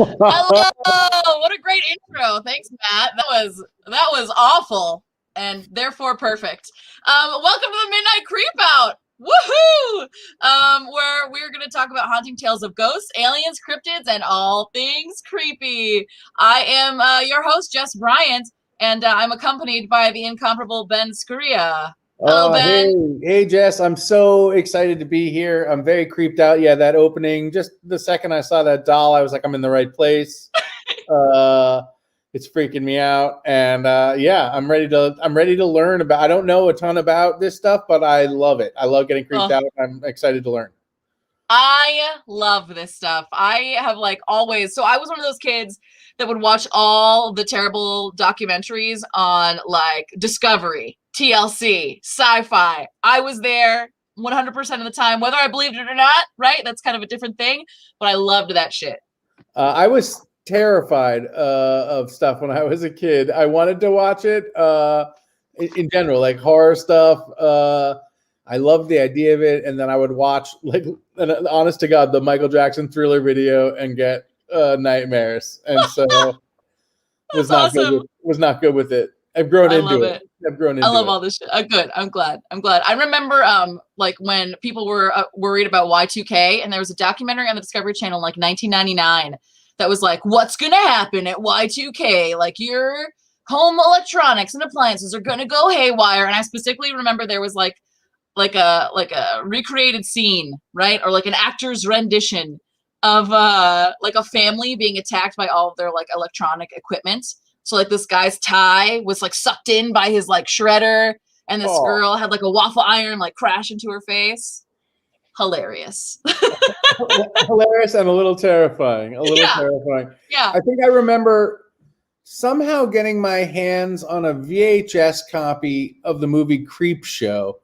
Hello! What a great intro. Thanks, Matt. That was awful and therefore perfect. Welcome to the Midnight Creepout. Woohoo! Where we're going to talk about haunting tales of ghosts, aliens, cryptids, and all things creepy. I am your host, Jess Bryant, and I'm accompanied by the incomparable Ben Scurria. Hello, Ben. Hey, Jess. I'm so excited to be here. I'm very creeped out. Yeah, that opening, just the second I saw that doll, I was like, I'm in the right place. It's freaking me out. And yeah, I'm ready to learn about, I don't know a ton about this stuff, but I love it. I love getting creeped out. I'm excited to learn. I love this stuff. I have always, so I was one of those kids that would watch all the terrible documentaries on Discovery, TLC, Sci-Fi. I was there 100% of the time, whether I believed it or not, right? That's kind of a different thing, but I loved that shit. I was terrified of stuff when I was a kid. I wanted to watch it in general, like horror stuff. I loved the idea of it, and then I would watch, honest to God, the Michael Jackson Thriller video and get nightmares, and so was not good with it. I've grown into it. I love all this shit. Good. I'm glad. I remember when people were worried about Y2K, and there was a documentary on the Discovery Channel in 1999 that was like, what's gonna happen at Y2K? Like, your home electronics and appliances are gonna go haywire. And I specifically remember there was like a recreated scene, right? Or like an actor's rendition of a family being attacked by all of their electronic equipment. So this guy's tie was sucked in by his shredder, and this girl had a waffle iron crash into her face. Hilarious. Hilarious and a little terrifying. Terrifying. Yeah. I think I remember somehow getting my hands on a VHS copy of the movie Creepshow.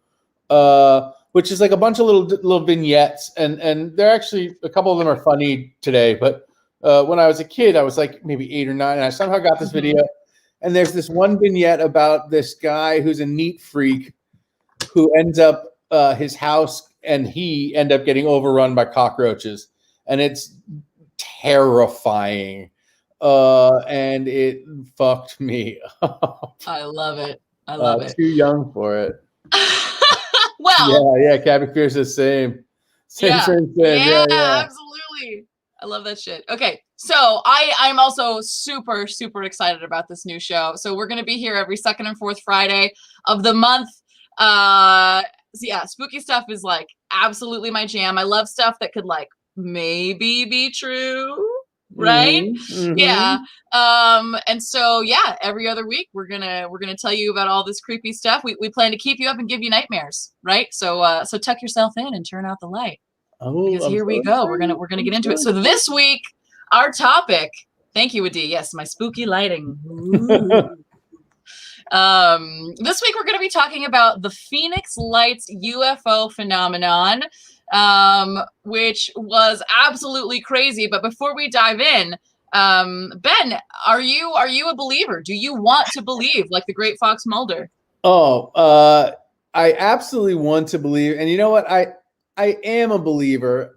Which is a bunch of little vignettes, and they're actually, a couple of them are funny today, but when I was a kid, I was maybe 8 or 9, and I somehow got this video, and there's this one vignette about this guy who's a neat freak who ends up his house, and he end up getting overrun by cockroaches, and it's terrifying, and it fucked me up. I love it. I love it. Too young for it. Well, yeah, Cabot Pierce is same. Yeah, absolutely. I love that shit. Okay, so I'm also super, super excited about this new show. So we're gonna be here every second and fourth Friday of the month. So yeah, spooky stuff is absolutely my jam. I love stuff that could maybe be true. Right? Mm-hmm. Yeah. And so yeah, every other week we're gonna tell you about all this creepy stuff. We plan to keep you up and give you nightmares, right? So so tuck yourself in and turn out the light. Because here we go. We're gonna get into it. So this week, our topic, thank you, Adi. Yes, my spooky lighting. This week we're gonna be talking about the Phoenix Lights UFO phenomenon. Which was absolutely crazy. But before we dive in, Ben, are you a believer? Do you want to believe like the great Fox Mulder? I absolutely want to believe, and you know what? I am a believer.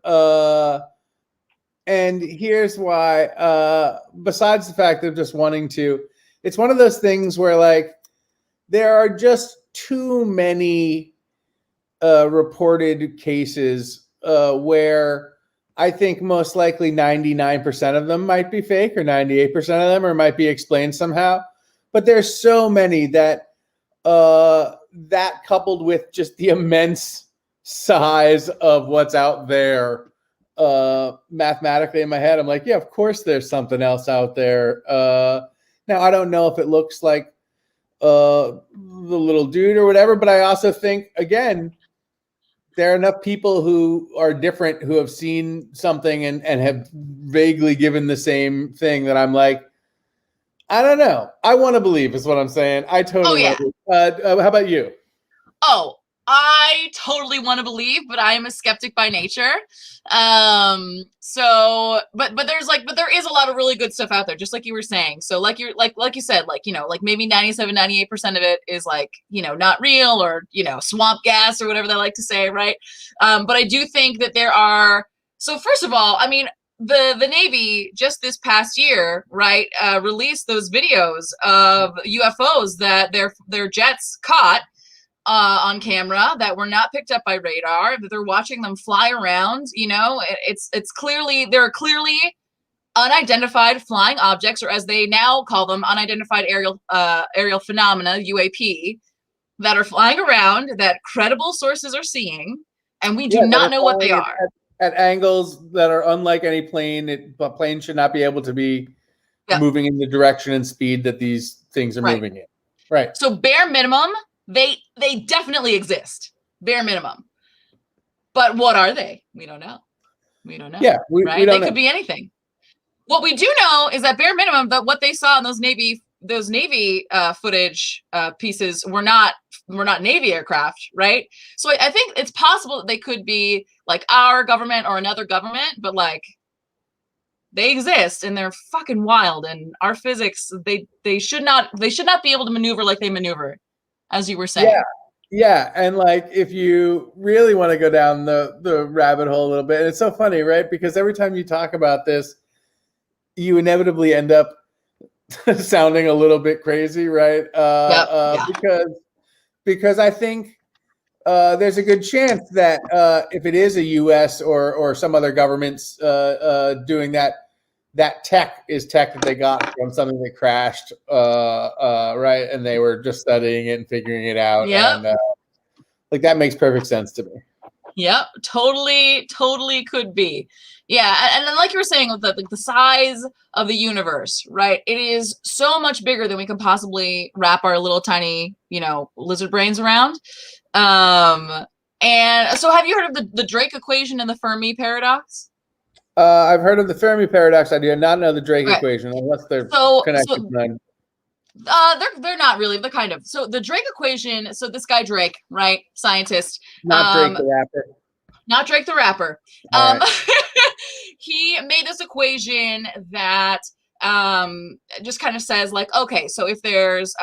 And here's why. Besides the fact of just wanting to, it's one of those things where there are just too many reported cases where I think most likely 99% of them might be fake, or 98% of them, or might be explained somehow. But there's so many that that coupled with just the immense size of what's out there mathematically in my head, I'm like, yeah, of course there's something else out there. Now, I don't know if it looks like the little dude or whatever, but I also think, again, there are enough people who are different who have seen something and have vaguely given the same thing that I'm like, I don't know. I want to believe is what I'm saying. I totally want to believe. How about you? Oh, I totally want to believe, but I am a skeptic by nature. So, but there is a lot of really good stuff out there, just like you were saying. So like you said, maybe 97, 98% of it is not real, or, swamp gas or whatever they like to say. Right. But I do think that there are, so first of all, I mean, the Navy just this past year, right, released those videos of UFOs that their jets caught on camera that were not picked up by radar. That they're watching them fly around. You know, it's clearly there are clearly unidentified flying objects, or as they now call them, unidentified aerial phenomena (UAP) that are flying around that credible sources are seeing, and we do not know what they are. At angles that are unlike any plane. A plane should not be able to be moving in the direction and speed that these things are moving in. Right. So bare minimum, they definitely exist. Bare minimum. But what are they? We don't know. We don't know. Yeah, we don't know. They could be anything. What we do know is that bare minimum, that what they saw in those Navy footage pieces were not Navy aircraft, right? So I think it's possible that they could be like our government or another government, but like they exist and they're fucking wild. And our physics, they should not be able to maneuver like they maneuver, as you were saying. Yeah, and like if you really want to go down the rabbit hole a little bit, and it's so funny, right? Because every time you talk about this, you inevitably end up sounding a little bit crazy, right? Because I think there's a good chance that if it is a U.S. or some other governments doing that, that tech is tech that they got from something that crashed, right? And they were just studying it and figuring it out. Yeah. And like that makes perfect sense to me. Yep, totally could be. Yeah, and then like you were saying with the size of the universe, right? It is so much bigger than we can possibly wrap our little tiny, lizard brains around. And so have you heard of the Drake equation and the Fermi Paradox? I've heard of the Fermi Paradox. I do not know the Drake equation, unless they're connected. They're not really. They're kind of. So the Drake equation. So this guy Drake, right, scientist. Not Drake the rapper. Not Drake the rapper. Right. He made this equation that just kind of says like, okay, so if there's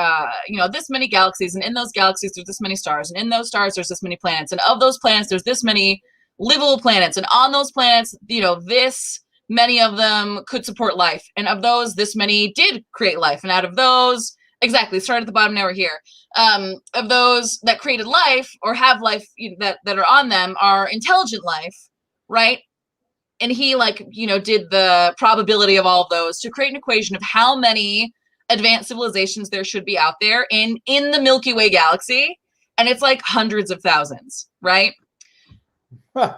this many galaxies, and in those galaxies there's this many stars, and in those stars there's this many planets, and of those planets there's this many livable planets, and on those planets, this many of them could support life, and of those, this many did create life, and out of those, exactly, start at the bottom, now we're here. Of those that created life or have life that are on them are intelligent life, right? And he did the probability of all of those to create an equation of how many advanced civilizations there should be out there in the Milky Way galaxy, and it's like hundreds of thousands, right? Huh.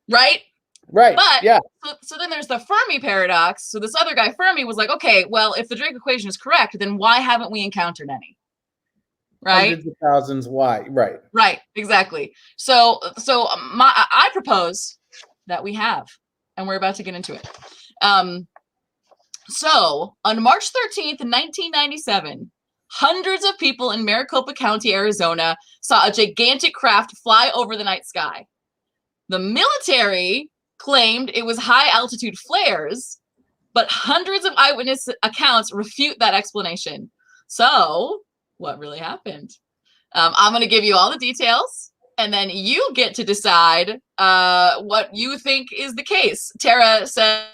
Right? Right. But yeah. So then there's the Fermi Paradox. So this other guy, Fermi, was like, okay, well, if the Drake equation is correct, then why haven't we encountered any? Right? Hundreds of thousands. Why? Right. Right. Exactly. So I propose that we have, and we're about to get into it. So on March 13th, 1997, hundreds of people in Maricopa County, Arizona, saw a gigantic craft fly over the night sky. The military claimed it was high-altitude flares, but hundreds of eyewitness accounts refute that explanation. So, what really happened? I'm going to give you all the details, and then you get to decide what you think is the case. Tara says,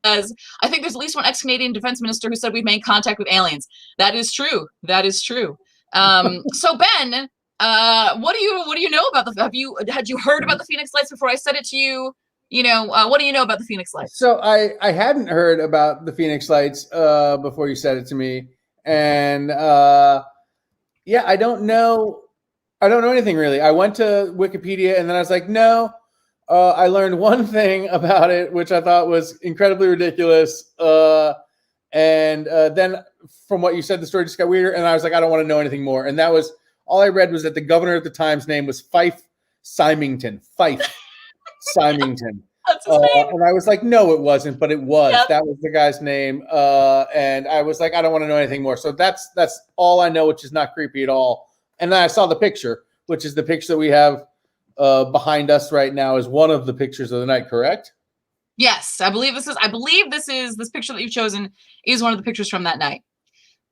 I think there's at least one ex-Canadian defense minister who said we've made contact with aliens. That is true. That is true. So, Ben, what do you know about had you heard about the Phoenix Lights before I said it to you? What do you know about the Phoenix Lights? So I hadn't heard about the Phoenix Lights before you said it to me, and I don't know anything really. I went to Wikipedia and then I was like, no. I learned one thing about it, which I thought was incredibly ridiculous, and then from what you said, the story just got weirder, and I was like, I don't want to know anything more, and that was. All I read was that the governor at the time's name was Fife Symington. Fife Symington. That's his name. And I was like, no, it wasn't, but it was. Yep. That was the guy's name. And I was like, I don't want to know anything more. So that's all I know, which is not creepy at all. And then I saw the picture, which is the picture that we have behind us right now, is one of the pictures of the night, correct? Yes, I believe this picture that you've chosen is one of the pictures from that night.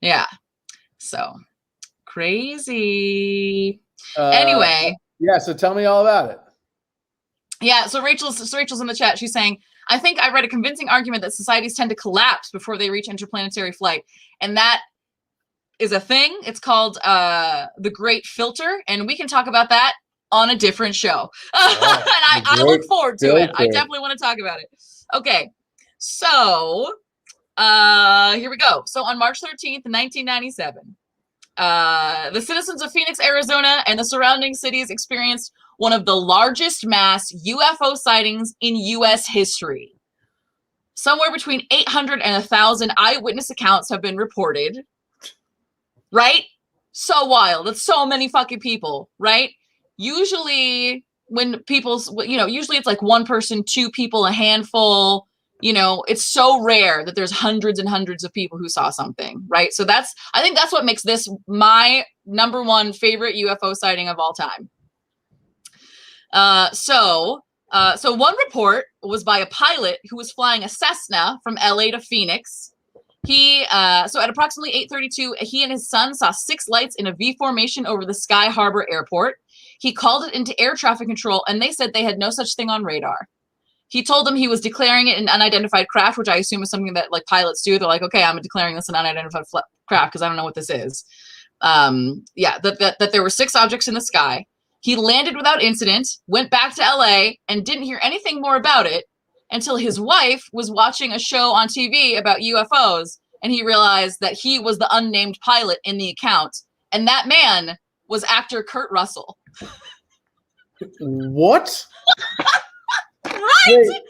Yeah. So crazy. Anyway. Yeah, so tell me all about it. Yeah, so Rachel's in the chat. She's saying, I think I read a convincing argument that societies tend to collapse before they reach interplanetary flight. And that is a thing. It's called the Great Filter. And we can talk about that on a different show. Yeah, and I look forward to it. I definitely want to talk about it. Okay. So here we go. So on March 13th, 1997, the citizens of Phoenix, Arizona, and the surrounding cities experienced one of the largest mass UFO sightings in U.S. history. Somewhere between 800 and 1,000 eyewitness accounts have been reported. Right? So wild. That's so many fucking people, right? Usually when people's, usually it's like one person, two people, a handful. It's so rare that there's hundreds and hundreds of people who saw something, right? So I think that's what makes this my number one favorite UFO sighting of all time. So one report was by a pilot who was flying a Cessna from LA to Phoenix. So at approximately 8:32, he and his son saw 6 lights in a V formation over the Sky Harbor Airport. He called it into air traffic control, and they said they had no such thing on radar. He told them he was declaring it an unidentified craft, which I assume is something that like pilots do. They're like, okay, I'm declaring this an unidentified craft because I don't know what this is. That there were 6 objects in the sky. He landed without incident, went back to LA, and didn't hear anything more about it until his wife was watching a show on TV about UFOs, and he realized that he was the unnamed pilot in the account, and that man was actor Kurt Russell. What? Right?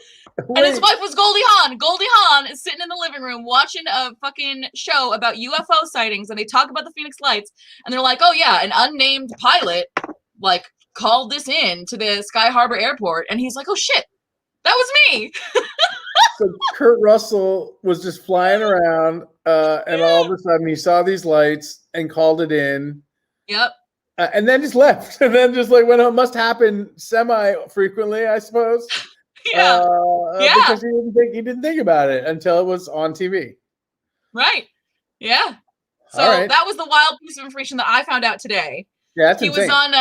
And his wife was Goldie Hawn. Goldie Hawn is sitting in the living room watching a fucking show about UFO sightings, and they talk about the Phoenix Lights, and they're like, oh yeah, an unnamed pilot like called this in to the Sky Harbor Airport, and he's like, oh shit, that was me. So Kurt Russell was just flying around, and all of a sudden he saw these lights and called it in. Yep. And then just left, and then just like went home. Must happen semi-frequently, I suppose. Yeah. Because he didn't think about it until it was on TV. Right. Yeah. So that was the wild piece of information that I found out today. Yeah, that's insane. Was on.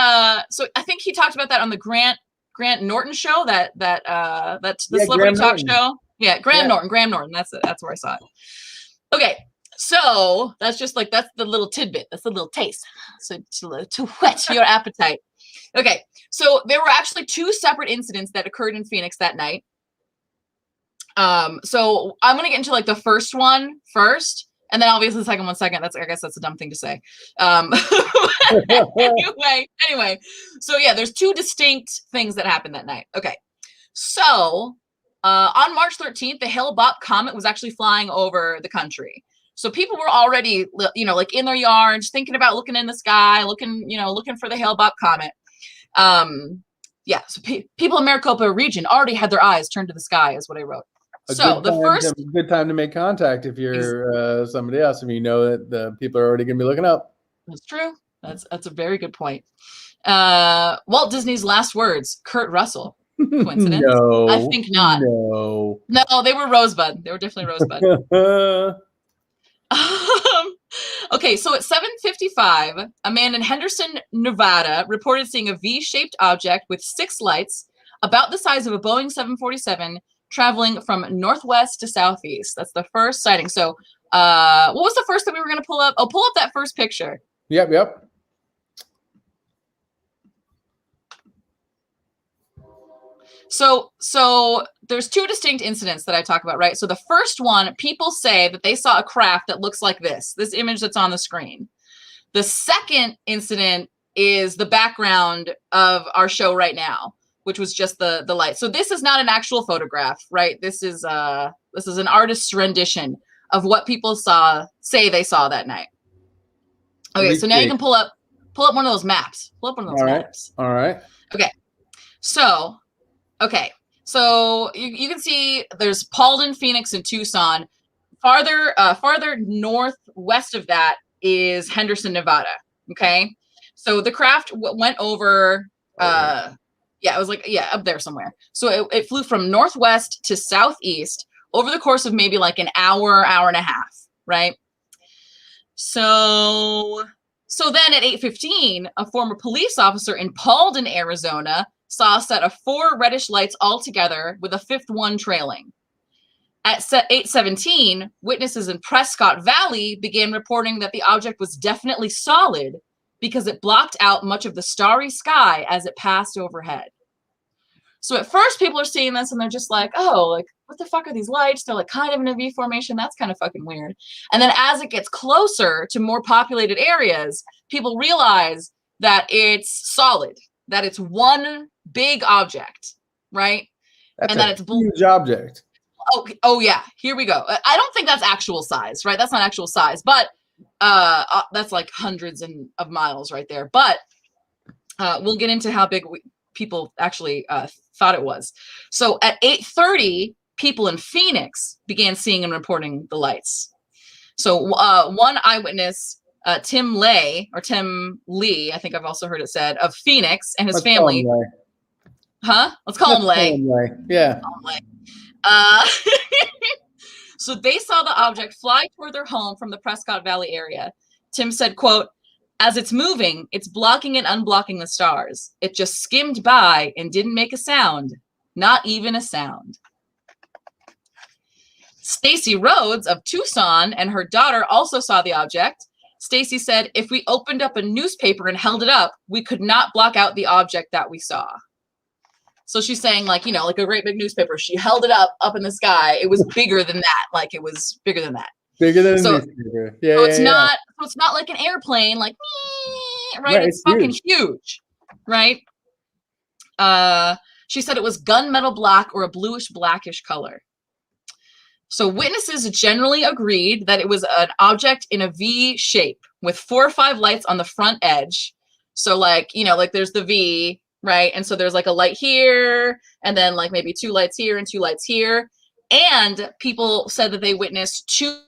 So I think he talked about that on the Grant Norton show. That's the celebrity talk show. Yeah, Graham Norton. That's it. That's where I saw it. Okay. So that's the little tidbit. That's the little taste. So to whet your appetite. Okay. So there were actually 2 separate incidents that occurred in Phoenix that night. So I'm going to get into like the first one first, and then obviously the second one second. I guess that's a dumb thing to say. Anyway. So yeah, there's 2 distinct things that happened that night. Okay. So on March 13th, the Hale-Bopp comet was actually flying over the country. So people were already, like in their yards, thinking about looking in the sky, looking for the Hale-Bopp comet. So people in Maricopa region already had their eyes turned to the sky, is what I wrote. Good time to make contact if you're somebody else, if you know that the people are already going to be looking up. That's true. That's a very good point. Walt Disney's last words, Kurt Russell. Coincidence? No, I think not. No, they were Rosebud. They were definitely Rosebud. Okay, so at 7:55, a man in Henderson, Nevada, reported seeing a V-shaped object with 6 lights, about the size of a Boeing 747, traveling from northwest to southeast. That's the first sighting. So, what was the first that we were going to pull up? Oh, pull up that first picture. Yep. So there's 2 distinct incidents that I talk about, right? So the first one, people say that they saw a craft that looks like this image that's on the screen. The second incident is the background of our show right now, which was just the light. So this is not an actual photograph, right? This is an artist's rendition of what people say they saw that night. Okay, so now you can pull up one of those maps. Pull up one of those maps. All right. Okay. So you can see there's Paulden, Phoenix, and Tucson. Farther northwest of that is Henderson, Nevada. Okay, so the craft went over. It was up there somewhere. So it flew from northwest to southeast over the course of maybe like an hour and a half, right? So then at 8:15, a former police officer in Paulden, Arizona, saw a set of 4 reddish lights all together, with a 5th one trailing. At 8:17, witnesses in Prescott Valley began reporting that the object was definitely solid because it blocked out much of the starry sky as it passed overhead. So at first people are seeing this and they're just like, oh, like, what the fuck are these lights? They're like kind of in a V formation. That's kind of fucking weird. And then as it gets closer to more populated areas, people realize that it's solid, that it's one big object, right? That's and a that it's huge object. Oh yeah, here we go. I don't think that's actual size, right? That's not actual size, but that's like hundreds of miles right there. But we'll get into how big people actually thought it was. So at 8:30, people in Phoenix began seeing and reporting the lights. So one eyewitness, Tim Lee, I think I've also heard it said, of Phoenix, and his family. Let's call him Lay. Yeah. So they saw the object fly toward their home from the Prescott Valley area. Tim said, quote, "As it's moving, it's blocking and unblocking the stars. It just skimmed by and didn't make a sound. Not even a sound." Stacy Rhodes of Tucson and her daughter also saw the object. Stacy said, "If we opened up a newspaper and held it up, we could not block out the object that we saw." So she's saying, like, you know, like a great big newspaper. She held it up in the sky. It was bigger than that. Like, it was bigger than that. Bigger than a newspaper. Yeah. So it's not. So it's not like an airplane. Like, right? It's fucking huge, right? She said it was gunmetal black or a bluish blackish color. So witnesses generally agreed that it was an object in a V shape with 4 or 5 lights on the front edge. So, like, you know, like there's the V. Right. And so there's like a light here, and then like maybe 2 lights here and 2 lights here. And people said that they witnessed 2,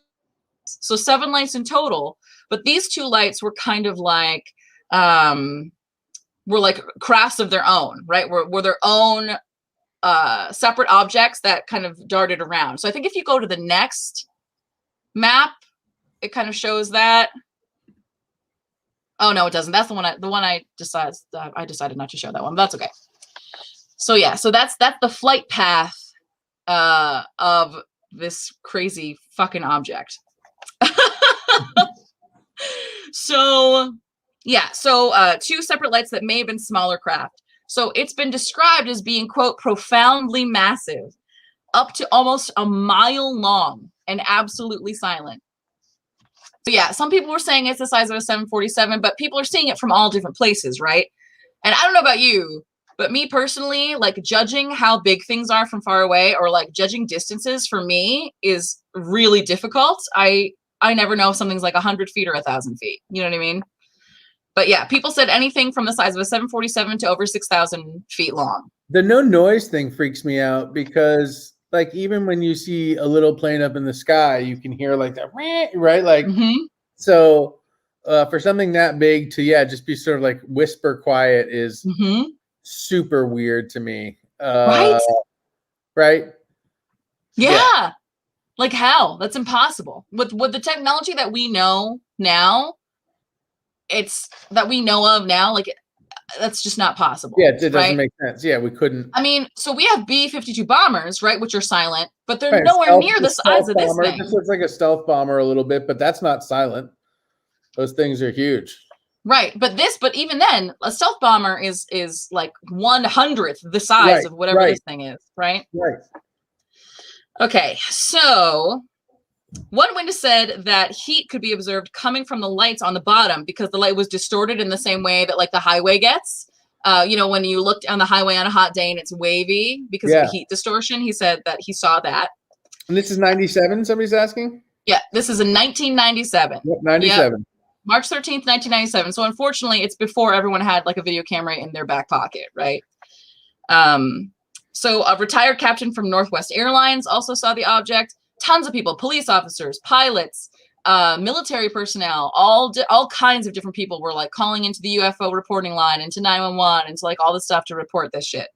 so 7 lights in total. But these 2 lights were kind of like, were like crafts of their own, right? Were their own separate objects that kind of darted around. So I think if you go to the next map, it kind of shows that. Oh no, it doesn't. That's the one I decided not to show that one, but that's okay. So yeah, so that's the flight path of this crazy fucking object. So yeah, so 2 separate lights that may have been smaller craft. So it's been described as being, quote, profoundly massive, up to almost a mile long and absolutely silent. So yeah, some people were saying it's the size of a 747, but people are seeing it from all different places, right? And I don't know about you, but me personally, like judging how big things are from far away, or like judging distances for me is really difficult. I never know if something's like 100 feet or 1,000 feet. You know what I mean? But yeah, people said anything from the size of a 747 to over 6,000 feet long. The no noise thing freaks me out because, like, even when you see a little plane up in the sky, you can hear like that, right? Like, so for something that big to, just be sort of like whisper quiet is super weird to me. Right? Right? Yeah. Like how? That's impossible. With the technology that we know now, like, that's just not possible. Yeah, it doesn't make sense. Yeah, we couldn't. I mean, so we have B-52 bombers, right, which are silent, but they're nowhere near the size of this thing. This looks like a stealth bomber a little bit, but that's not silent. Those things are huge. Right, but even then, a stealth bomber is like 1/100th the size of whatever this thing is, right? Right. Okay, so one witness said that heat could be observed coming from the lights on the bottom because the light was distorted in the same way that like the highway gets. You know, when you look on the highway on a hot day and it's wavy because of the heat distortion. He said that he saw that. And this is 97, somebody's asking? Yeah, this is in 1997. Yep, 97. Yep. March 13th, 1997. So unfortunately, it's before everyone had like a video camera in their back pocket, right? So a retired captain from Northwest Airlines also saw the object. Tons of people, police officers, pilots, military personnel, all kinds of different people were like calling into the UFO reporting line, into 911, into like all this stuff to report this shit.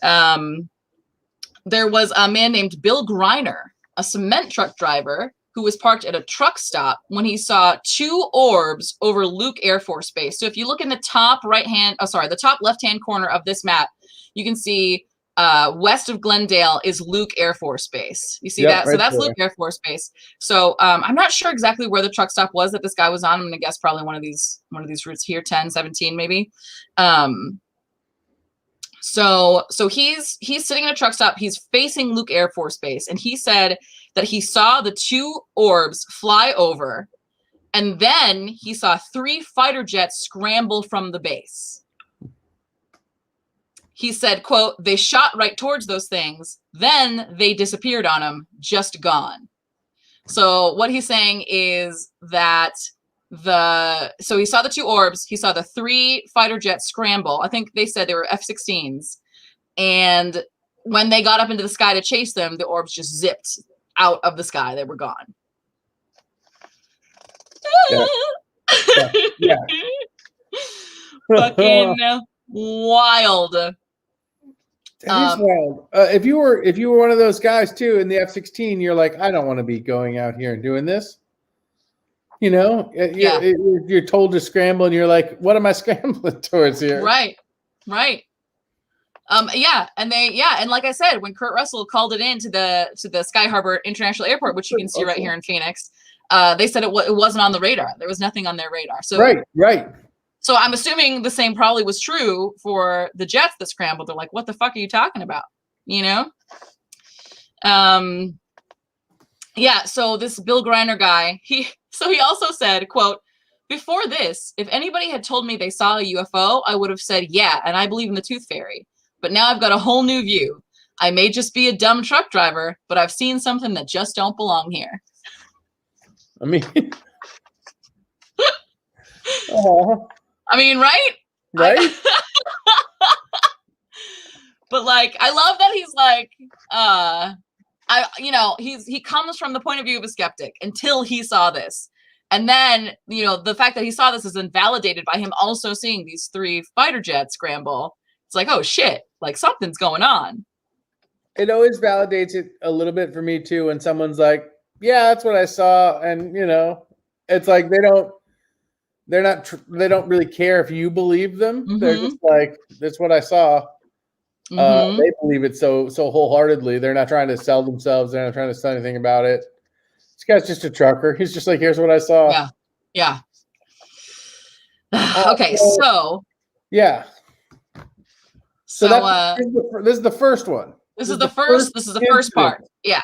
There was a man named Bill Greiner, a cement truck driver who was parked at a truck stop when he saw two orbs over Luke Air Force Base. So if you look in the top the top left-hand corner of this map, you can see west of Glendale is Luke Air Force Base. You see that? Right, so that's there. Luke Air Force Base. So I'm not sure exactly where the truck stop was that this guy was on. I'm going to guess probably one of these routes here, 10, 17 maybe. So he's sitting in a truck stop. He's facing Luke Air Force Base, and he said that he saw the two orbs fly over, and then he saw 3 fighter jets scramble from the base. He said, quote, "They shot right towards those things, then they disappeared on him, just gone." So what he's saying is that so he saw the two orbs, he saw the 3 fighter jets scramble. I think they said they were F-16s. And when they got up into the sky to chase them, the orbs just zipped out of the sky. They were gone. Yeah. Fucking wild. That is wild. If you were one of those guys too in the F-16, you're like, I don't want to be going out here and doing this. You know, you're told to scramble, and you're like, what am I scrambling towards here? Right. Yeah, and like I said, when Kurt Russell called it in to the Sky Harbor International Airport, which you can see right here in Phoenix, they said it wasn't on the radar. There was nothing on their radar. So right. So I'm assuming the same probably was true for the jets that scrambled. They're like, what the fuck are you talking about? You know? Yeah, so this Bill Greiner guy, he also said, quote, "Before this, if anybody had told me they saw a UFO, I would have said, yeah, and I believe in the tooth fairy. But now I've got a whole new view. I may just be a dumb truck driver, but I've seen something that just don't belong here." I mean, I mean, right? Right? But like, I love that he's like, he comes from the point of view of a skeptic until he saw this. And then, the fact that he saw this is invalidated by him also seeing these 3 fighter jets scramble. It's like, oh shit, like something's going on. It always validates it a little bit for me too when someone's like, yeah, that's what I saw. And it's like they don't really care if you believe them. Mm-hmm. They're just like, that's what I saw. Mm-hmm. They believe it so wholeheartedly. They're not trying to sell themselves. They're not trying to say anything about it. This guy's just a trucker. He's just like, here's what I saw. Yeah. Okay, so yeah. So this is the first one. This is the first part. Yeah.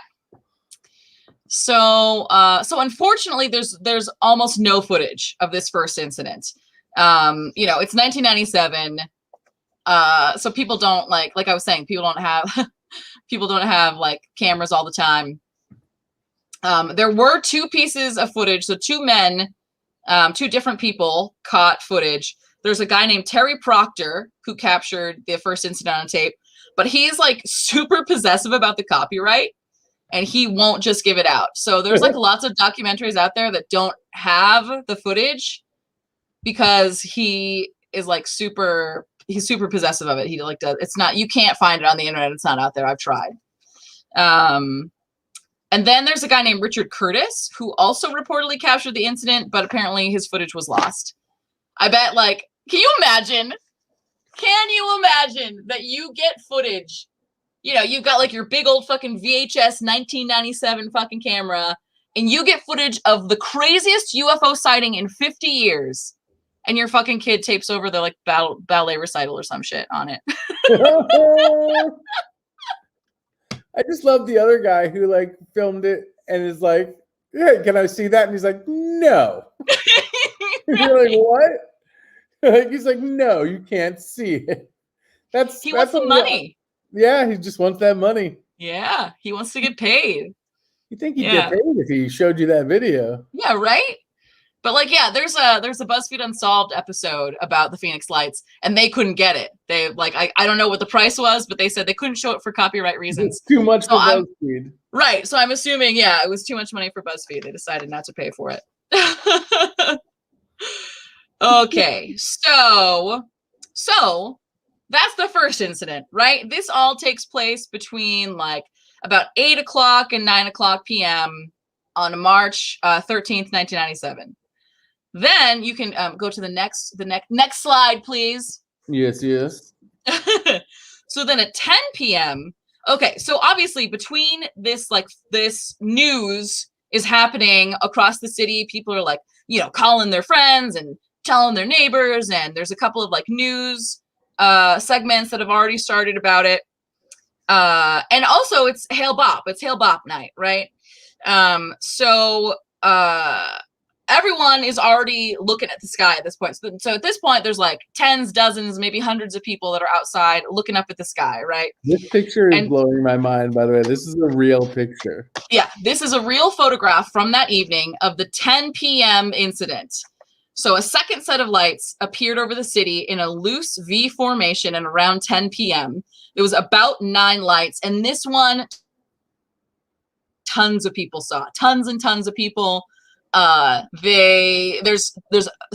So unfortunately, there's almost no footage of this first incident. It's 1997. So people don't like I was saying, people don't have like cameras all the time. There were 2 pieces of footage. So 2 men, 2 different people caught footage. There's a guy named Terry Proctor who captured the first incident on tape, but he's like super possessive about the copyright and he won't just give it out. So there's like lots of documentaries out there that don't have the footage because he is like he's super possessive of it. He like does, it's not, you can't find it on the internet. It's not out there. I've tried. And then there's a guy named Richard Curtis who also reportedly captured the incident, but apparently his footage was lost. I bet, like, can you imagine that you get footage, you've got like your big old fucking VHS 1997 fucking camera and you get footage of the craziest UFO sighting in 50 years and your fucking kid tapes over the like ballet recital or some shit on it. I just love the other guy who like filmed it and is like, "Hey, can I see that?" And he's like, "No." You're like, "What?" He's like, "No, you can't see it." He wants the money. Yeah, he just wants that money. Yeah, he wants to get paid. You think he'd get paid if he showed you that video? Yeah, right. But like, yeah, there's a BuzzFeed Unsolved episode about the Phoenix Lights, and they couldn't get it. They like, I don't know what the price was, but they said they couldn't show it for copyright reasons. It's too much for BuzzFeed. Right. So I'm assuming, it was too much money for BuzzFeed. They decided not to pay for it. Okay, so that's the first incident, right? This all takes place between like about 8 o'clock and 9 o'clock p.m. on March 13th, 1997. Then you can go to the next slide, please. Yes, yes. So then at 10 p.m. Okay, so obviously between this news is happening across the city, people are like, calling their friends and telling their neighbors, and there's a couple of like news segments that have already started about it. And also it's Hail Bop. It's Hail Bop night, right? So everyone is already looking at the sky at this point. So at this point, there's like tens, dozens, maybe hundreds of people that are outside looking up at the sky, right? This picture is blowing my mind, by the way. This is a real picture. Yeah, this is a real photograph from that evening of the 10 p.m. incident. So a second set of lights appeared over the city in a loose V formation and around 10 p.m. It was about 9 lights. And this one, tons of people saw it. Tons and tons of people. There's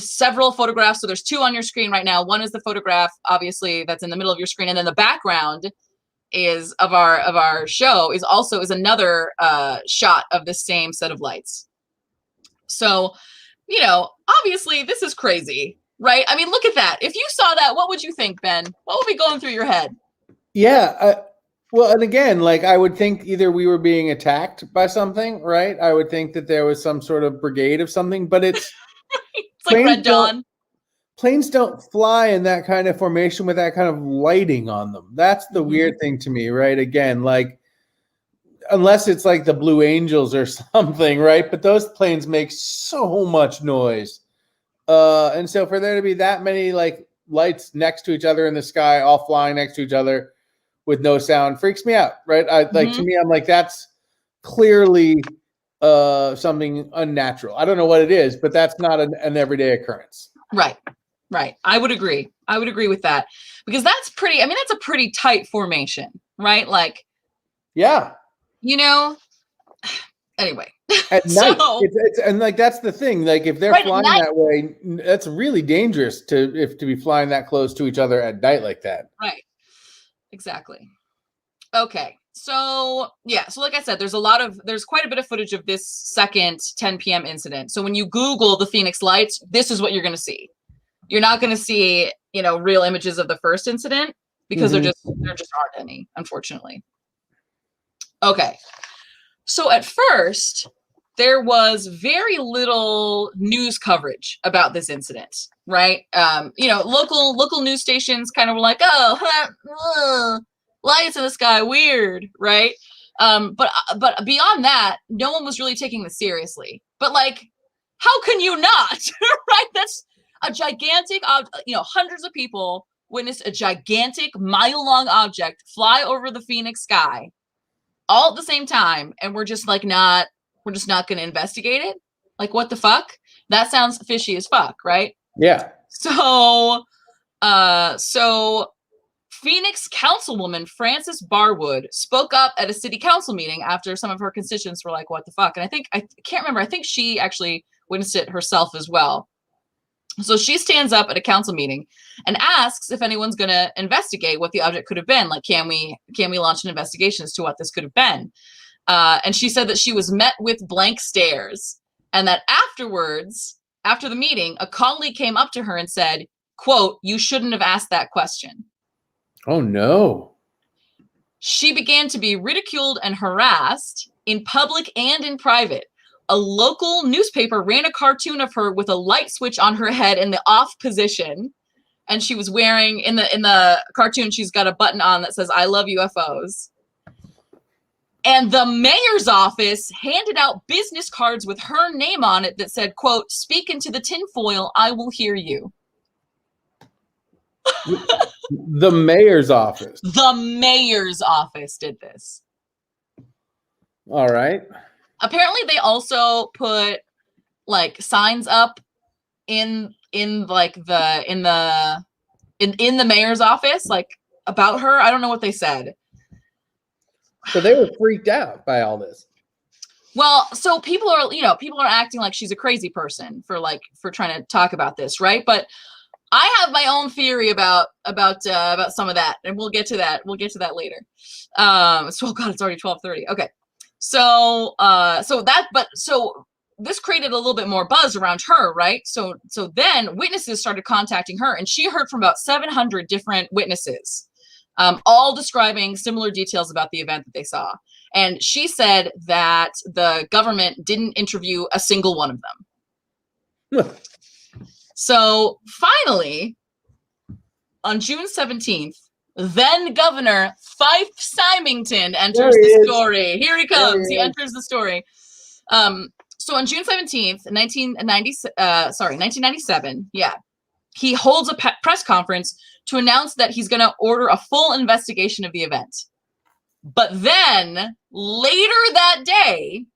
several photographs. So there's 2 on your screen right now. One is the photograph, obviously, that's in the middle of your screen. And then the background is of our show is another shot of the same set of lights. So, obviously this is crazy, right? I mean, look at that. If you saw that, what would you think, Ben? What would be going through your head? Yeah. Well, and again, like I would think either we were being attacked by something, right? I would think that there was some sort of brigade of something, but it's like Red Dawn. Planes don't fly in that kind of formation with that kind of lighting on them. That's the weird thing to me, right? Again, like unless it's like the Blue Angels or something, right? But those planes make so much noise. And so for there to be that many like lights next to each other in the sky, all flying next to each other with no sound freaks me out, right? To me, I'm like, that's clearly something unnatural. I don't know what it is, but that's not an everyday occurrence. Right. I would agree with that because that's a pretty tight formation, right? Like, yeah. Anyway. At night, it's and like that's the thing. Like if they're flying that way, that's really dangerous to be flying that close to each other at night like that. Right. Exactly. Okay. So yeah. So like I said, there's quite a bit of footage of this second 10 p.m. incident. So when you Google the Phoenix Lights, this is what you're going to see. You're not going to see, real images of the first incident because there just aren't any, unfortunately. Okay. So at first, there was very little news coverage about this incident, right? Local news stations kind of were like, lights in the sky, weird, right? But beyond that, no one was really taking this seriously. But like, how can you not, right? That's a gigantic, hundreds of people witnessed a gigantic mile-long object fly over the Phoenix sky all at the same time, and we're just not going to investigate it. Like, what the fuck? That sounds fishy as fuck, right? Yeah. So Phoenix councilwoman Frances Barwood spoke up at a city council meeting after some of her constituents were like, what the fuck? And I can't remember. I think she actually witnessed it herself as well. So she stands up at a council meeting and asks if anyone's going to investigate what the object could have been. Like, can we launch an investigation as to what this could have been? And she said that she was met with blank stares, and that afterwards, after the meeting, a colleague came up to her and said, quote, "You shouldn't have asked that question." Oh, no. She began to be ridiculed and harassed in public and in private. A local newspaper ran a cartoon of her with a light switch on her head in the off position. And she was wearing, in the cartoon, she's got a button on that says, "I love UFOs." And the mayor's office handed out business cards with her name on it that said, quote, "Speak into the tinfoil, I will hear you." The mayor's office. The mayor's office did this. All right. Apparently they also put like signs up in the mayor's office, like about her. I don't know what they said. So they were freaked out by all this. Well, so people are acting like she's a crazy person for trying to talk about this, right? But I have my own theory about some of that, and we'll get to that. We'll get to that later. So, oh God, it's already 12:30. Okay. So this created a little bit more buzz around her, right? So then witnesses started contacting her, and she heard from about 700 different witnesses, all describing similar details about the event that they saw. And she said that the government didn't interview a single one of them. So finally, on June 17th, then Governor Fife Symington enters the story. Here he comes. He enters the story. So on June 17th, 1997, he holds a press conference to announce that he's going to order a full investigation of the event. But then later that day,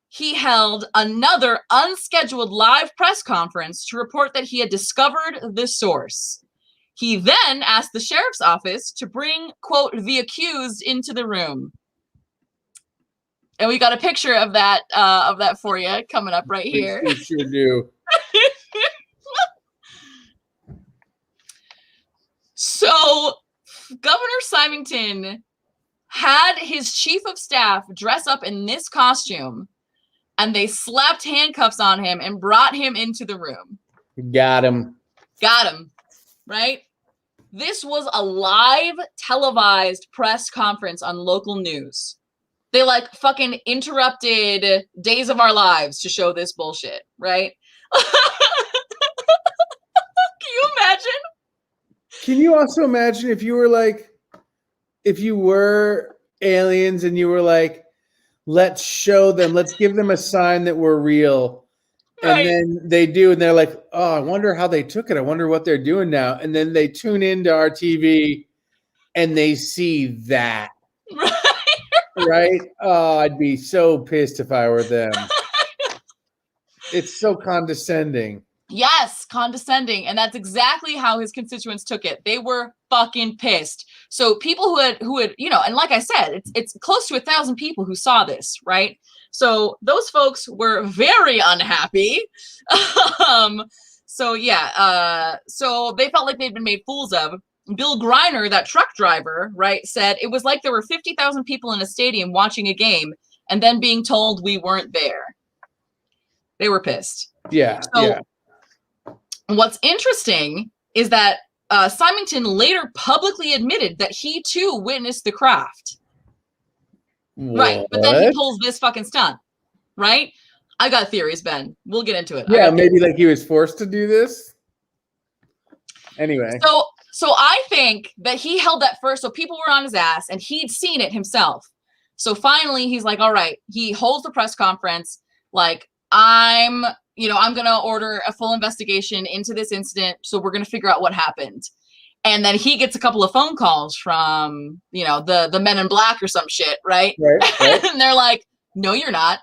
he held another unscheduled live press conference to report that he had discovered the source. He then asked the sheriff's office to bring, quote, the accused into the room. And we got a picture of that for you coming up right here. We sure do. So Governor Symington had his chief of staff dress up in this costume, and they slapped handcuffs on him and brought him into the room. Got him. Right? This was a live televised press conference on local news. They like fucking interrupted Days of Our Lives to show this bullshit, right? Can you imagine? Can you also imagine if you were aliens and you were like, let's show them, let's give them a sign that we're real. And then they do, and they're like, oh, I wonder how they took it. I wonder what they're doing now. And then they tune into our TV and they see that. Right? Oh, I'd be so pissed if I were them. It's so condescending. Yes, condescending. And that's exactly how his constituents took it. They were fucking pissed. So people who had, and like I said, it's close to 1,000 people who saw this, right? So those folks were very unhappy. So they felt like they'd been made fools of. Bill Griner, that truck driver, right, said it was like there were 50,000 people in a stadium watching a game and then being told we weren't there. They were pissed. Yeah. What's interesting is that Symington later publicly admitted that he too witnessed the craft. What? Right, but then he pulls this fucking stunt, right? I got theories, Ben. We'll get into it. Yeah, maybe like he was forced to do this. Anyway. So I think that he held that first, so people were on his ass, and he'd seen it himself. So finally, he's like, all right, he holds the press conference, like, I'm going to order a full investigation into this incident, so we're going to figure out what happened. And then he gets a couple of phone calls from, the Men in Black or some shit, right? Right. And they're like, no, you're not.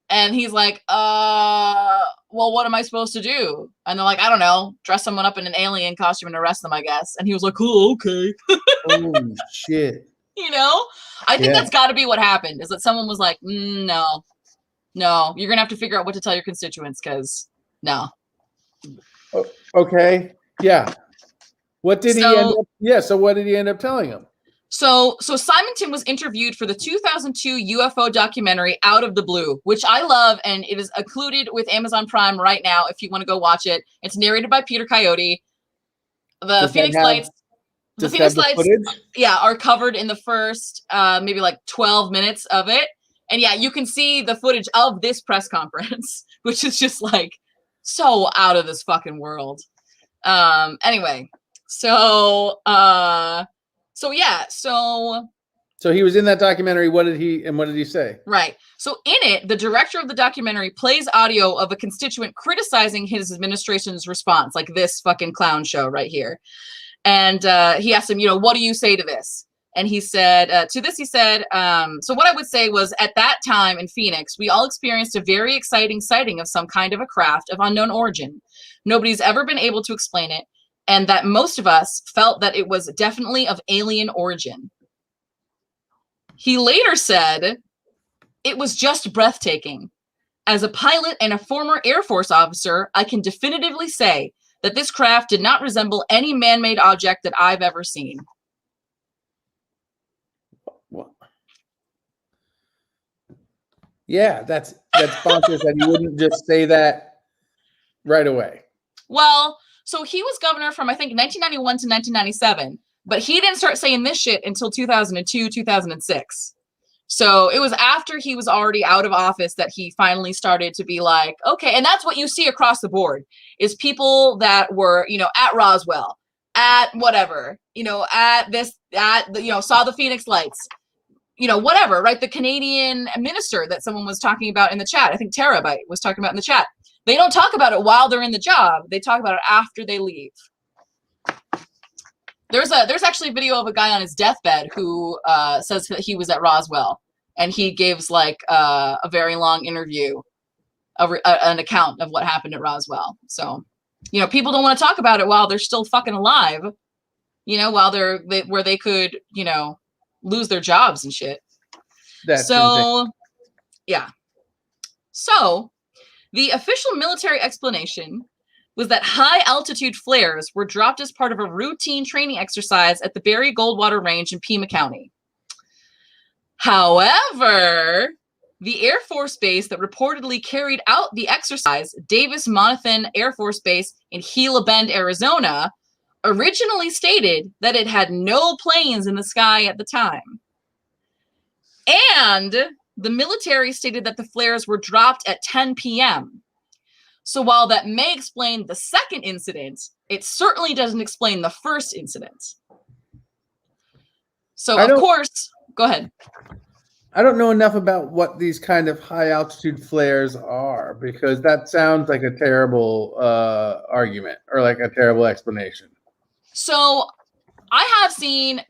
And he's like, well, what am I supposed to do? And they're like, I don't know, dress someone up in an alien costume and arrest them, I guess. And he was like, cool, okay. Holy shit. I think that's got to be what happened, is that someone was like, no, you're going to have to figure out what to tell your constituents, because no. Okay. Yeah. What did he end up? Yeah. So what did he end up telling him? So Symington was interviewed for the 2002 UFO documentary Out of the Blue, which I love, and it is included with Amazon Prime right now if you want to go watch it. It's narrated by Peter Coyote. The Phoenix Lights are covered in the first maybe like 12 minutes of it. And yeah, you can see the footage of this press conference, which is just like so out of this fucking world. Anyway, so he was in that documentary. What did he say? Right. So in it, the director of the documentary plays audio of a constituent criticizing his administration's response, like this fucking clown show right here. And he asked him, what do you say to this? And he said, so what I would say was, at that time in Phoenix, we all experienced a very exciting sighting of some kind of a craft of unknown origin. Nobody's ever been able to explain it. And that most of us felt that it was definitely of alien origin. He later said, it was just breathtaking. As a pilot and a former Air Force officer, I can definitively say that this craft did not resemble any man-made object that I've ever seen. What? Yeah, that's bonkers that he wouldn't just say that right away. Well, so he was governor from, I think, 1991 to 1997, but he didn't start saying this shit until 2002, 2006. So it was after he was already out of office that he finally started to be like, okay, and that's what you see across the board is people that were, at Roswell, at whatever, at this, saw the Phoenix lights, whatever, right? The Canadian minister that someone was talking about in the chat, I think Terabyte was talking about in the chat. They don't talk about it while they're in the job. They talk about it after they leave. There's actually a video of a guy on his deathbed who says that he was at Roswell, and he gives like a very long interview, an account of what happened at Roswell. So, people don't want to talk about it while they're still fucking alive, while where they could, lose their jobs and shit. That's so insane. Yeah. So the official military explanation was that high-altitude flares were dropped as part of a routine training exercise at the Barry Goldwater Range in Pima County. However, the Air Force Base that reportedly carried out the exercise, Davis-Monthan Air Force Base in Gila Bend, Arizona, originally stated that it had no planes in the sky at the time. And the military stated that the flares were dropped at 10 p.m., so while that may explain the second incident, it certainly doesn't explain the first incident. So, of course, go ahead. I don't know enough about what these kind of high altitude flares are, because that sounds like a terrible argument or like a terrible explanation. So I have seen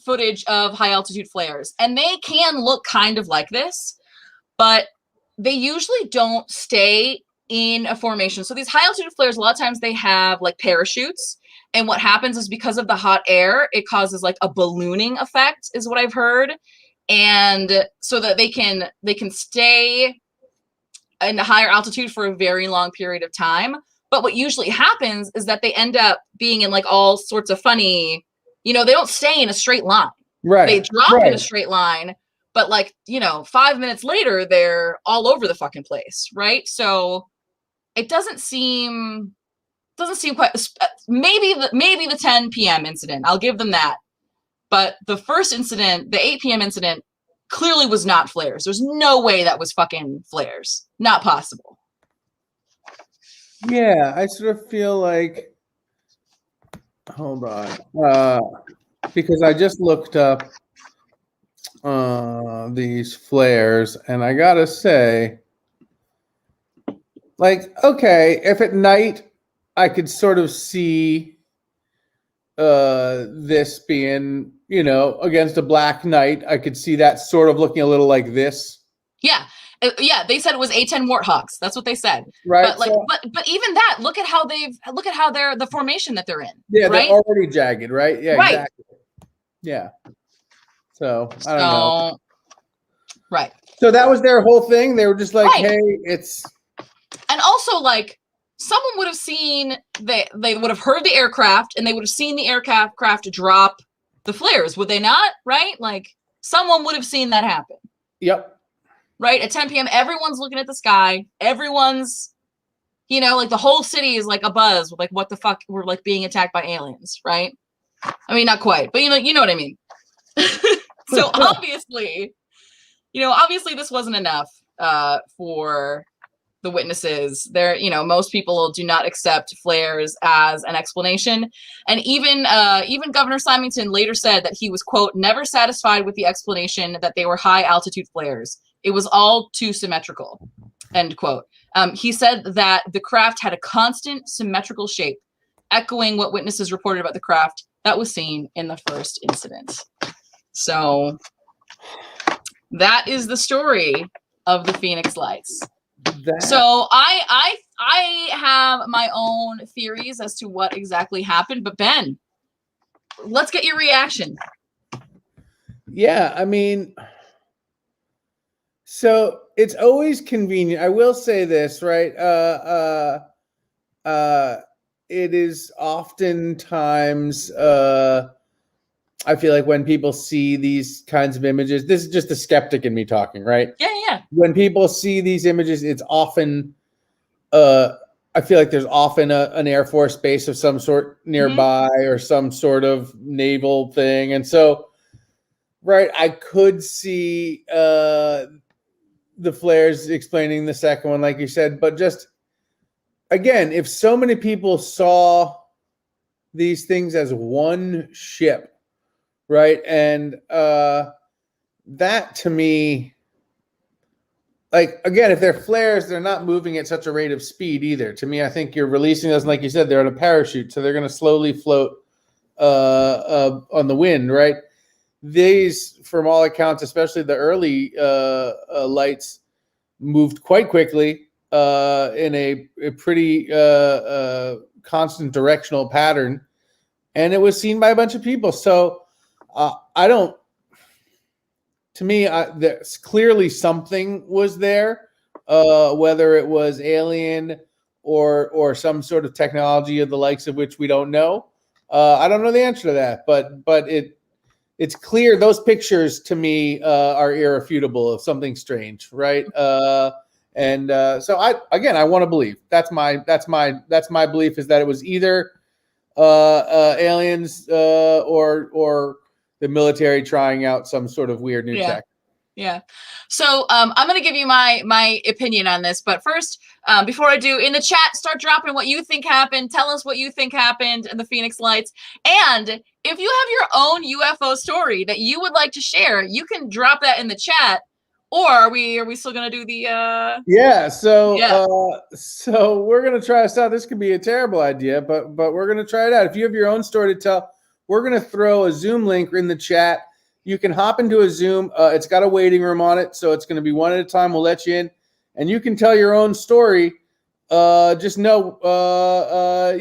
footage of high altitude flares, and they can look kind of like this, but they usually don't stay in a formation. So these high altitude flares, a lot of times they have like parachutes, and what happens is because of the hot air, it causes like a ballooning effect is what I've heard. And so that they can stay in a higher altitude for a very long period of time. But what usually happens is that they end up being in like all sorts of funny, they don't stay in a straight line. Right. They drop in a straight line, but like, 5 minutes later, they're all over the fucking place. Right. So it doesn't seem quite, maybe the 10 p.m. incident, I'll give them that. But the first incident, the 8 p.m. incident, clearly was not flares. There's no way that was fucking flares. Not possible. Yeah, I sort of feel like, hold on, because I just looked up these flares, and I gotta say, like, okay, if at night I could sort of see this being, against a black night, I could see that sort of looking a little like this. Yeah. They said it was A-10 Warthogs. That's what they said. Right. But like, but even that, look at how they're the formation that they're in. Yeah, right? They're already jagged, right? Yeah, right. Exactly. Yeah. So I don't know. Right. So that was their whole thing. They were just like, hey, it's. And also, like, someone would have seen they would have heard the aircraft, and they would have seen the aircraft drop the flares, would they not? Right? Like, someone would have seen that happen. Yep. Right? At 10 p.m., everyone's looking at the sky. Everyone's, like the whole city is like a buzz with like, what the fuck? We're like being attacked by aliens, right? I mean, not quite, but you know what I mean. So obviously this wasn't enough for the witnesses. There, most people do not accept flares as an explanation. And even Governor Symington later said that he was, quote, never satisfied with the explanation that they were high altitude flares. It was all too symmetrical, end quote. He said that the craft had a constant symmetrical shape, echoing what witnesses reported about the craft that was seen in the first incident. So that is the story of the Phoenix Lights. So I have my own theories as to what exactly happened, but Ben, let's get your reaction. Yeah, I mean, so it's always convenient. I will say this, right? It is oftentimes, I feel like when people see these kinds of images, this is just the skeptic in me talking, right? Yeah. Yeah. When people see these images, it's often, I feel like there's often an Air Force base of some sort nearby or some sort of naval thing. And so, right, I could see the flares explaining the second one, like you said, but just, again, if so many people saw these things as one ship, right? And that to me, like, again, if they're flares, they're not moving at such a rate of speed either. To me, I think you're releasing those, and like you said, they're on a parachute, so they're going to slowly float on the wind, right? These, from all accounts, especially the early lights, moved quite quickly in a pretty constant directional pattern, and it was seen by a bunch of people. So I don't. To me, there's clearly something was there, whether it was alien or some sort of technology of the likes of which we don't know. I don't know the answer to that, but it's clear those pictures to me are irrefutable of something strange, right? So I want to believe that's my belief, is that it was either aliens or the military trying out some sort of weird new tech. Yeah. So I'm going to give you my opinion on this. But first, before I do, in the chat, start dropping what you think happened. Tell us what you think happened in the Phoenix Lights. And if you have your own UFO story that you would like to share, you can drop that in the chat. Or are we still going to do the... Yeah. So we're going to try this out. This could be a terrible idea, but we're going to try it out. If you have your own story to tell, we're going to throw a Zoom link in the chat. You can hop into a Zoom. It's got a waiting room on it, so it's going to be one at a time. We'll let you in, and you can tell your own story. Just know,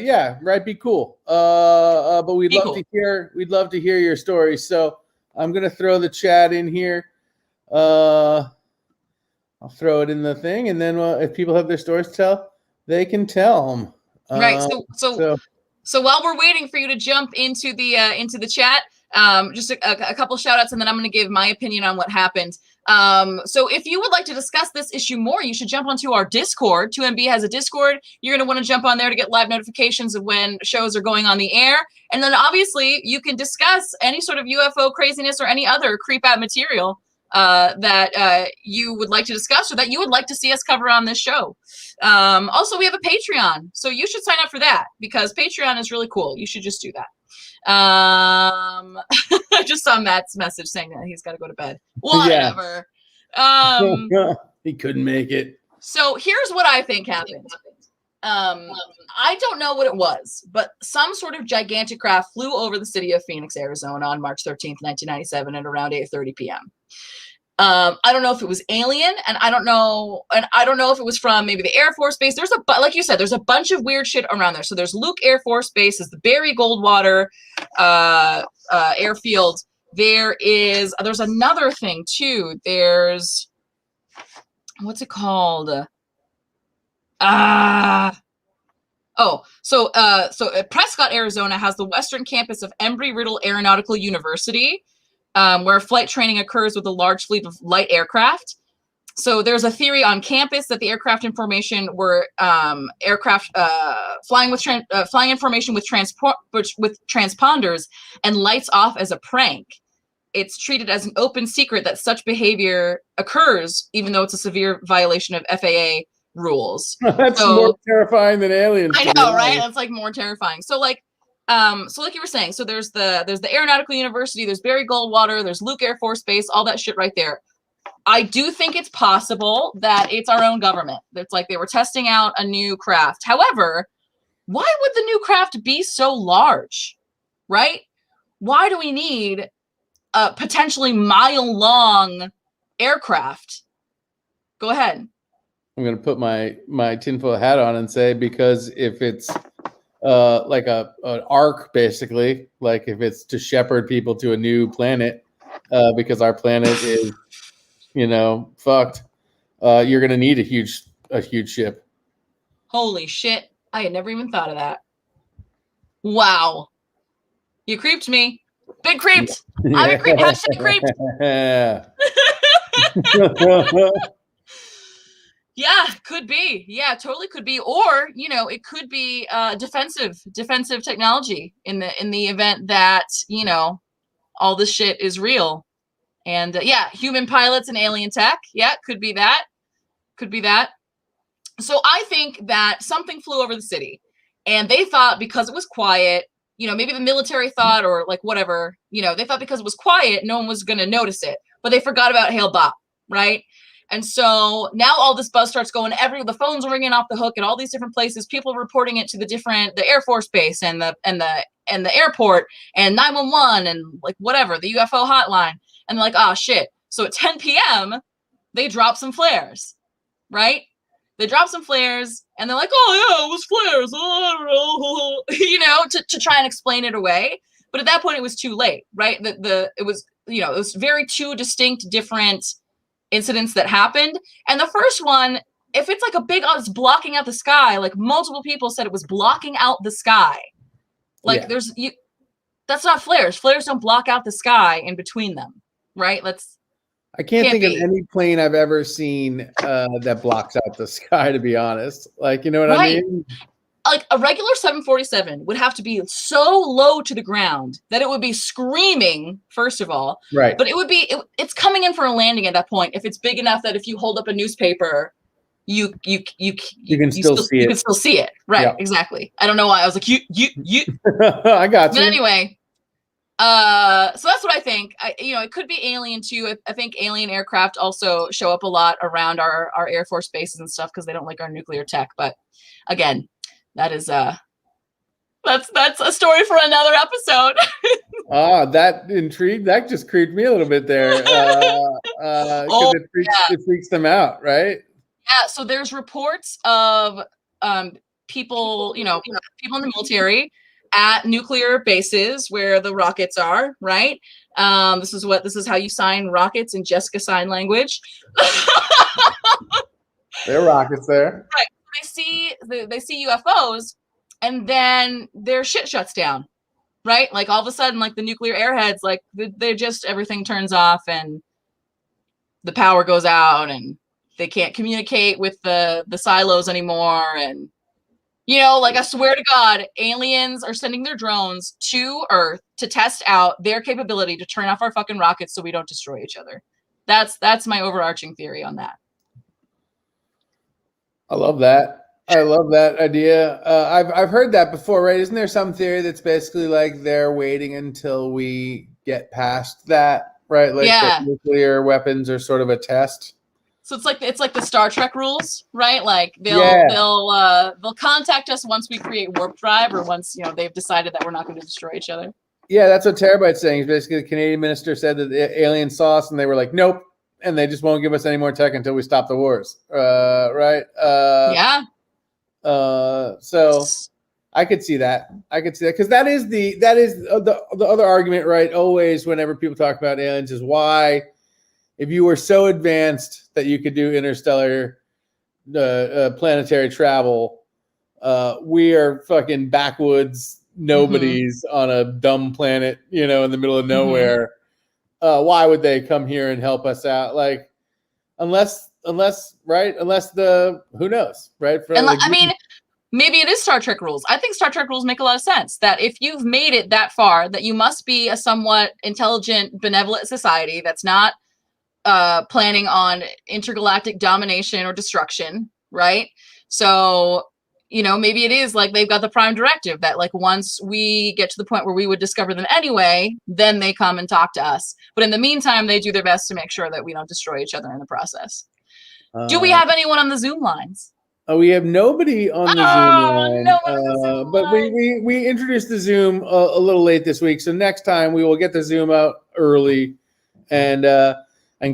yeah, right. Be cool. But we'd love to hear your story. So I'm going to throw the chat in here. I'll throw it in the thing, and then if people have their stories to tell, they can tell them. Right. So while we're waiting for you to jump into the chat, just a couple shout outs, and then I'm going to give my opinion on what happened. So if you would like to discuss this issue more, you should jump onto our Discord. 2MB has a Discord. You're going to want to jump on there to get live notifications of when shows are going on the air. And then obviously you can discuss any sort of UFO craziness or any other creep out material that you would like to discuss or that you would like to see us cover on this show. Also, we have a Patreon, so you should sign up for that because Patreon is really cool. You should just do that. I just saw Matt's message saying that he's got to go to bed. Whatever. Yeah. He couldn't make it. So here's what I think happened. I don't know what it was, but some sort of gigantic craft flew over the city of Phoenix, Arizona on March 13th, 1997 at around 8:30 p.m. I don't know if it was alien, and I don't know if it was from maybe the Air Force Base. Like you said, there's a bunch of weird shit around there. So there's Luke Air Force Base, there's the Barry Goldwater airfield. There's another thing too. There's, what's it called? So Prescott, Arizona has the western campus of Embry-Riddle Aeronautical University, where flight training occurs with a large fleet of light aircraft. So there's a theory on campus that the aircraft information were flying information with transponders and lights off as a prank. It's treated as an open secret that such behavior occurs, even though it's a severe violation of FAA rules. That's more terrifying than aliens. I know, right? That's like more terrifying. So like you were saying, so there's the Aeronautical University, there's Barry Goldwater, there's Luke Air Force Base, all that shit right there. I do think it's possible that it's our own government. It's like they were testing out a new craft. However, why would the new craft be so large, right? Why do we need a potentially mile-long aircraft? Go ahead. I'm going to put my tinfoil hat on and say, because if it's like an ark, basically, like if it's to shepherd people to a new planet, because our planet is, fucked, you're going to need a huge ship. Holy shit. I had never even thought of that. Wow. You creeped me. Big creeped. Yeah. I'm a creep. Hashtag creeped. Yeah. Yeah, could be. Yeah, totally could be. Or, it could be defensive technology in the event that, all this shit is real. And yeah, human pilots and alien tech. Yeah, could be that. Could be that. So I think that something flew over the city, and they thought because it was quiet, maybe the military thought, or like whatever, they thought because it was quiet, no one was going to notice it, but they forgot about Hale Bopp, right? And so now all this buzz starts going the phones are ringing off the hook at all these different places, people reporting it to the Air Force Base and the airport and 911 and like whatever, the UFO hotline. And they're like, oh shit. So at 10 p.m., they drop some flares, right? They drop some flares and they're like, oh yeah, it was flares. Oh, I don't know. To try and explain it away. But at that point it was too late, right? It was very two distinct different incidents that happened. And the first one, if it's like a big, it's blocking out the sky, like multiple people said it was blocking out the sky. Like that's not flares. Flares don't block out the sky in between them, right? I can't think of any plane I've ever seen that blocks out the sky, to be honest. Like, you know what I mean? Like a regular 747 would have to be so low to the ground that it would be screaming, first of all. Right. But it's coming in for a landing at that point. If it's big enough that if you hold up a newspaper, you can still see it. Right. Yeah. Exactly. I don't know why I was like, you. I got you. But anyway. So that's what I think. It could be alien too. I think alien aircraft also show up a lot around our Air Force bases and stuff because they don't like our nuclear tech. But again, that is that's a story for another episode. That intrigued. That just creeped me a little bit there. It freaks them out, right? Yeah. So there's reports of people, people in the military at nuclear bases where the rockets are, right? This is how you sign rockets in Jessica sign language. There are rockets there. Right. They see UFOs, and then their shit shuts down, right? Like all of a sudden, like the nuclear airheads, like everything turns off and the power goes out, and they can't communicate with the silos anymore, and I swear to God, aliens are sending their drones to Earth to test out their capability to turn off our fucking rockets so we don't destroy each other. That's my overarching theory on that. I love that. I love that idea. I've heard that before, right? Isn't there some theory that's basically like they're waiting until we get past that, right? Like that nuclear weapons are sort of a test. So it's like the Star Trek rules, right? Like they'll contact us once we create warp drive, or once they've decided that we're not going to destroy each other. Yeah, that's what Terabyte's saying. Basically, the Canadian minister said that the aliens saw us and they were like, nope, and they just won't give us any more tech until we stop the wars. Right? Yeah. So I could see that. Because that is the other argument, right? Always, whenever people talk about aliens, is why, if you were so advanced that you could do interstellar planetary travel, we are fucking backwoods nobodies on a dumb planet, in the middle of nowhere. Why would they come here and help us out? Like, unless who knows, right? Maybe it is Star Trek rules. I think Star Trek rules make a lot of sense. That if you've made it that far, that you must be a somewhat intelligent, benevolent society that's not planning on intergalactic domination or destruction, right? So, maybe it is like they've got the prime directive that like once we get to the point where we would discover them anyway, then they come and talk to us. But in the meantime, they do their best to make sure that we don't destroy each other in the process. Do we have anyone on the Zoom lines? We have nobody on the Zoom line. No one on the Zoom but line. We introduced the Zoom a little late this week, so next time we will get the Zoom out early and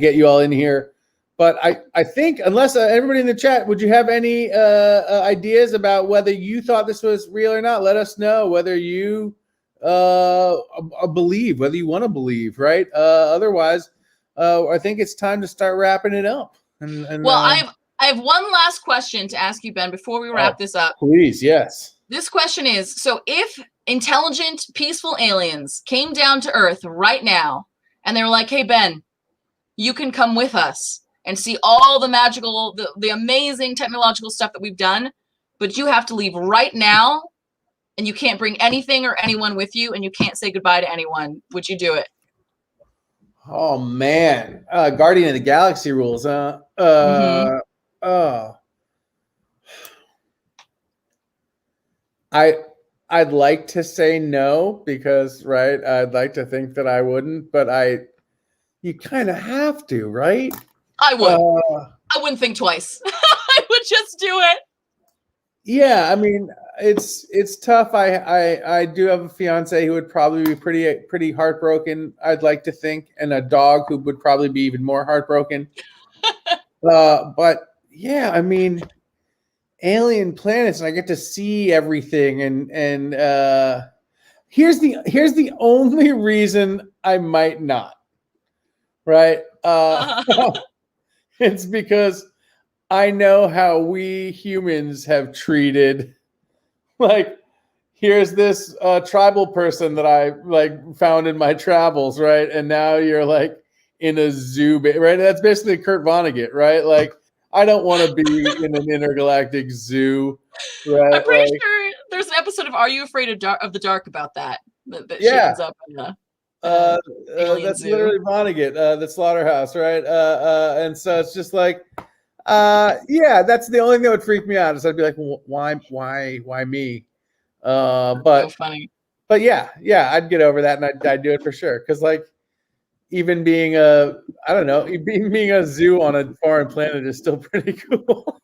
get you all in here. But I think, unless everybody in the chat, would you have any ideas about whether you thought this was real or not? Let us know whether you believe, whether you want to believe, right? Otherwise, I think it's time to start wrapping it up. I have one last question to ask you, Ben, before we wrap this up. Please, yes. This question is, so if intelligent, peaceful aliens came down to Earth right now, and they were like, hey, Ben, you can come with us. and see all the magical, the amazing technological stuff that we've done, but you have to leave right now, and you can't bring anything or anyone with you, and you can't say goodbye to anyone. Would you do it? Oh man, Guardian of the Galaxy rules, huh? Oh, I'd like to say no because, right, I'd like to think that I wouldn't, but you kind of have to, right? I would. I wouldn't think twice. I would just do it. Yeah, I mean, it's tough. I do have a fiance who would probably be pretty heartbroken, I'd like to think, and a dog who would probably be even more heartbroken. But yeah, I mean, alien planets, and I get to see everything, and here's the only reason I might not. Right? It's because I know how we humans have treated, like, here's this tribal person that I like found in my travels, right? And now you're like in a zoo, right? That's basically Kurt Vonnegut, right? Like, I don't want to be in an intergalactic zoo, right? I'm pretty sure there's an episode of Are You Afraid of the Dark about that she ends up in that's zoo. Literally Vonnegut, the slaughterhouse, right? And so it's just like, yeah, that's the only thing that would freak me out. Is I'd be like, well, why me? But so funny. But yeah, I'd get over that, and I'd do it for sure. Because like, even being a zoo on a foreign planet is still pretty cool,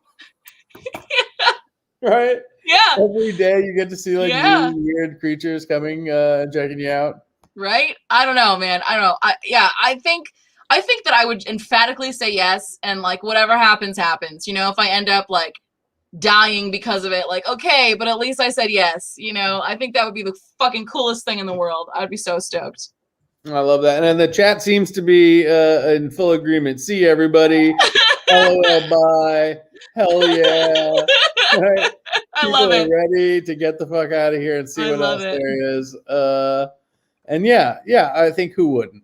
right? Yeah. Every day you get to see like new weird creatures coming and checking you out. Right? I don't know, man. I don't know. I think that I would emphatically say yes, and like whatever happens, happens. You know, if I end up like dying because of it, like, okay, but at least I said yes. You know, I think that would be the fucking coolest thing in the world. I'd be so stoked. I love that. And then the chat seems to be in full agreement. See everybody. LOL, bye. Hell yeah. Right? I love it. Ready to get the fuck out of here and see what else there is. And yeah, I think who wouldn't?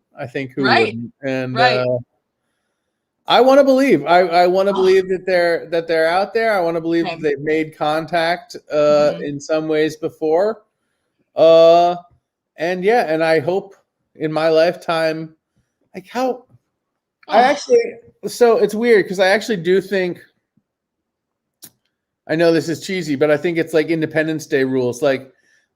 Wouldn't? And I want to believe. I want to believe that they're out there. I want to believe that they've made contact in some ways before. And yeah, and I hope in my lifetime, like how so it's weird because I actually do think, I know this is cheesy, but I think it's like Independence Day rules. Like,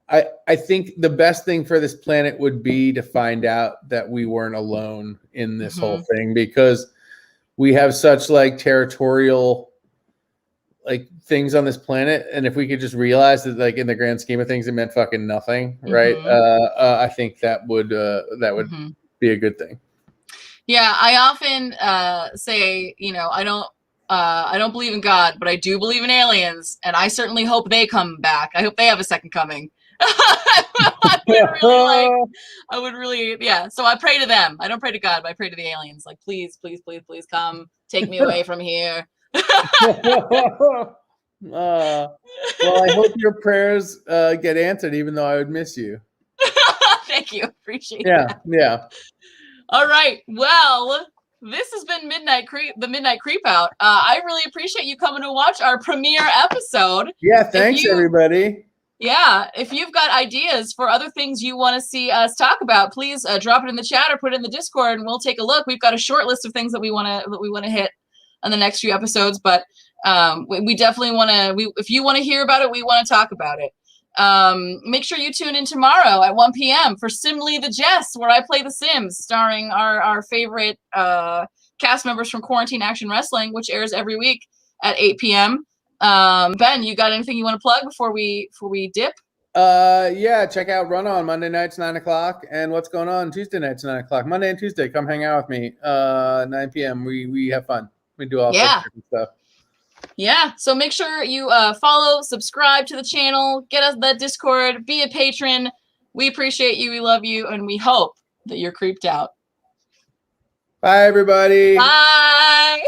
I think the best thing for this planet would be to find out that we weren't alone in this whole thing, because we have such like territorial like things on this planet, and if we could just realize that, like, in the grand scheme of things, it meant fucking nothing, right? I think that would be a good thing. Yeah, I often say, you know, I don't believe in God, but I do believe in aliens, and I certainly hope they come back. I hope they have a second coming. I would really, yeah. So I pray to them. I don't pray to God, but I pray to the aliens. Like, please, please, please, please come, take me away from here. Well, I hope your prayers get answered, even though I would miss you. Thank you. Appreciate that. Yeah. All right. Well, this has been the Midnight Creep Out. I really appreciate you coming to watch our premiere episode. Yeah, thanks everybody. Yeah, if you've got ideas for other things you want to see us talk about, please drop it in the chat or put it in the Discord, and we'll take a look. We've got a short list of things that we want to hit on the next few episodes, but we definitely want to. If you want to hear about it, we want to talk about it. Make sure you tune in tomorrow at 1 p.m. for Simly the Jess, where I play The Sims, starring our favorite cast members from Quarantine Action Wrestling, which airs every week at 8 p.m. Ben, you got anything you want to plug before we dip? Yeah, check out Run On Monday nights 9 o'clock, and What's Going On Tuesday nights 9 o'clock. Monday and Tuesday, come hang out with me. 9 p.m. We have fun. We do all sorts of different stuff. Yeah, so make sure you follow, subscribe to the channel, get us that Discord, be a patron. We appreciate you, we love you, and we hope that you're creeped out. Bye, everybody. Bye.